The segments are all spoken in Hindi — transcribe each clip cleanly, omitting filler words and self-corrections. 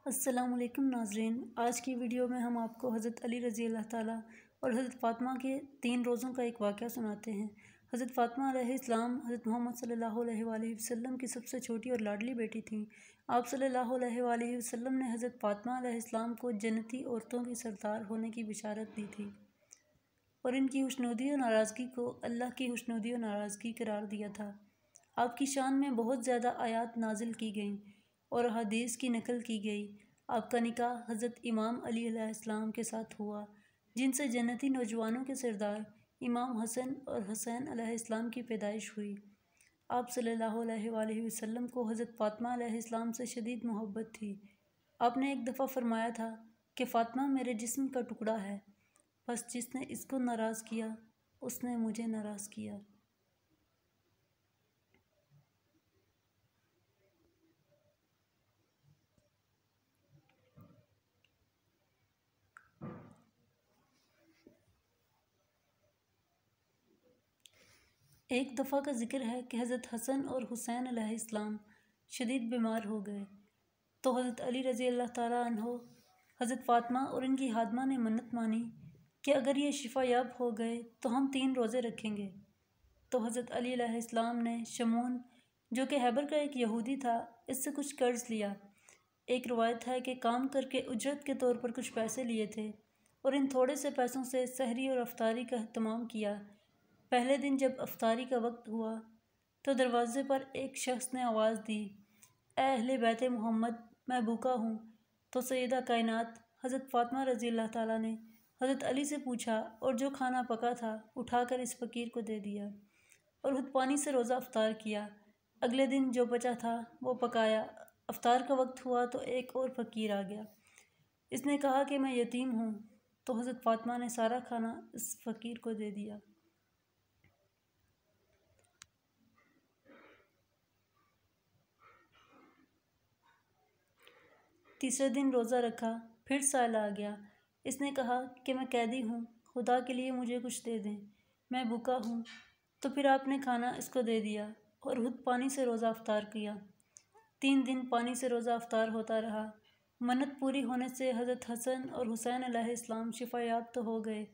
अस्सलामुअलैकुम नाज़रीन, आज की वीडियो में हम आपको हज़रत अली रज़ी अल्लाह ताला और हज़रत फ़ातिमा के 3 रोज़ों का एक वाक़या सुनाते हैं। हज़रत फ़ातिमा अलैहिस्सलाम हज़रत मोहम्मद सल्लल्लाहु अलैहि वसल्लम की सबसे छोटी और लाडली बेटी थीं। आप सल्लल्लाहु अलैहि वसल्लम ने हज़रत फ़ातिमा अलैहिस्सलाम को जन्नती औरतों की सरदार होने की बिशारत दी थी और इनकी खुशनुदी और नाराज़गी को अल्लाह की खुशनुदी और नाराज़गी करार दिया था। आपकी शान में बहुत ज़्यादा आयात नाजिल की गईं और हदीस की नकल की गई। आपका निकाह हज़रत इमाम अली अलैहिस्सलाम के साथ हुआ, जिनसे जन्नती नौजवानों के सरदार इमाम हसन और हुसैन अलैहिस्सलाम की पैदाइश हुई। आप सल्लल्लाहु अलैहि वसल्लम को हज़रत फ़ातिमा अलैहिस्सलाम से शदीद मोहब्बत थी। आपने एक दफ़ा फरमाया था कि फ़ातिमा मेरे जिस्म का टुकड़ा है, बस जिसने इसको नाराज़ किया उसने मुझे नाराज़ किया। एक दफ़ा का ज़िक्र है कि हज़रत हसन और हुसैन अलैहिस्सलाम शदीद बीमार हो गए, तो हज़रत अली रज़ी अल्लाह ताला अन्हो हज़रत फ़ातिमा और इनकी हादमा ने मन्नत मानी कि अगर ये शिफा याब हो गए तो हम 3 रोज़े रखेंगे। तो हज़रत अली अलैहिस्सलाम ने शमून, जो कि हैबर का एक यहूदी था, इससे कुछ कर्ज़ लिया। एक रवायत है कि काम करके उजरत के तौर पर कुछ पैसे लिए थे और इन थोड़े से पैसों से सहरी और अफ्तारी का अहतमाम किया। पहले दिन जब अफ्तारी का वक्त हुआ तो दरवाज़े पर एक शख्स ने आवाज़ दी, ए अहले बैत मोहम्मद, मैं भूखा हूँ। तो सैयदा कायनात हज़रत फ़ातिमा रज़ी अल्लाह ताला ने हज़रत अली से पूछा और जो खाना पका था उठाकर इस फ़कीर को दे दिया और खुद पानी से रोज़ा अफ्तार किया। अगले दिन जो बचा था वो पकाया। अफ्तार का वक्त हुआ तो एक और फ़कीर आ गया। इसने कहा कि मैं यतीम हूँ, तो हज़रत फ़ातिमा ने सारा खाना इस फ़कीर को दे दिया। तीसरे दिन रोज़ा रखा, फिर साल आ गया। इसने कहा कि मैं कैदी हूँ, खुदा के लिए मुझे कुछ दे दें, मैं भूखा हूँ। तो फिर आपने खाना इसको दे दिया और खुद पानी से रोज़ा अफ्तार किया। 3 दिन पानी से रोज़ा अफ्तार होता रहा। मन्नत पूरी होने से हज़रत हसन और हुसैन अलैहिस्सलाम शिफा याब तो हो गए,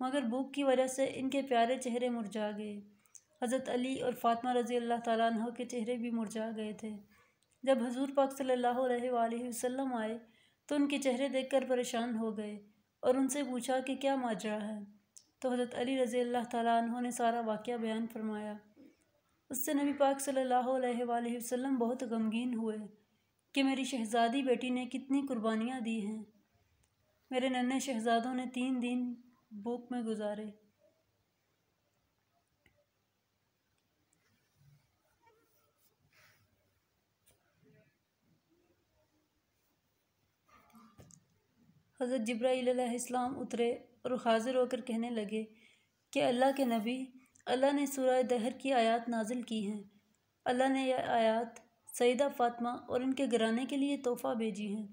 मगर भूख की वजह से इनके प्यारे चेहरे मुरझा गए। हज़रत अली और फ़ातिमा रज़ी अल्लाह ताला अन्हा के चेहरे भी मुरझा गए थे। जब हुज़ूर पाक सल्लल्लाहु अलैहि वसल्लम आए तो उनके चेहरे देखकर परेशान हो गए और उनसे पूछा कि क्या माजरा है। तो हज़रत अली रज़ी अल्लाह ताला अन्हु ने सारा वाक़या बयान फरमाया। उससे नबी पाक सल्लल्लाहु अलैहि वसल्लम बहुत गमगीन हुए कि मेरी शहज़ादी बेटी ने कितनी कुर्बानियाँ दी हैं। मेरे नन्हे शहज़ादों ने 3 दिन भूख में गुजारे। हज़रत जिब्राईल अलैहिस्सलाम उतरे और हाज़िर होकर कहने लगे कि अल्लाह के नबी, अल्लाह ने सूरह दहर की आयत नाजिल की हैं। अल्लाह ने यह आयत सैयदा फ़ातिमा और इनके घराने के लिए तोहफ़ा भेजी हैं,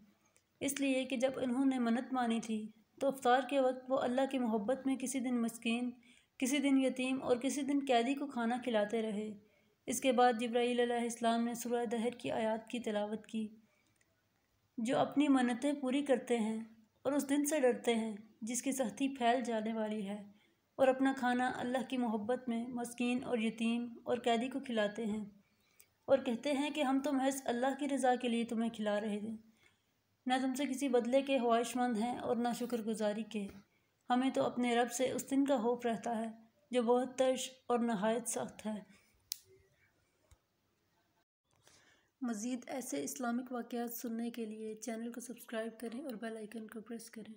इसलिए कि जब इन्होंने मन्नत मानी थी तो अफ्तार के वक्त वो अल्लाह की मोहब्बत में किसी दिन मस्कीन, किसी दिन यतीम और किसी दिन कैदी को खाना खिलाते रहे। इसके बाद जिब्राईल अलैहिस्सलाम ने सूरह दहर की आयत की तिलावत की। जो अपनी मन्नतें पूरी करते हैं और उस दिन से डरते हैं जिसकी सख्ती फैल जाने वाली है, और अपना खाना अल्लाह की मोहब्बत में मस्कीन और यतीम और कैदी को खिलाते हैं और कहते हैं कि हम तो महज अल्लाह की रज़ा के लिए तुम्हें खिला रहे थे, न तुमसे किसी बदले के ख्वाहिशमंद हैं और न शुक्रगुजारी के। हमें तो अपने रब से उस दिन का खौफ रहता है जो बहुत तर्श और नहायत सख्त है। मज़ीद ऐसे इस्लामिक वाक़यात सुनने के लिए चैनल को सब्सक्राइब करें और बेल आइकन को प्रेस करें।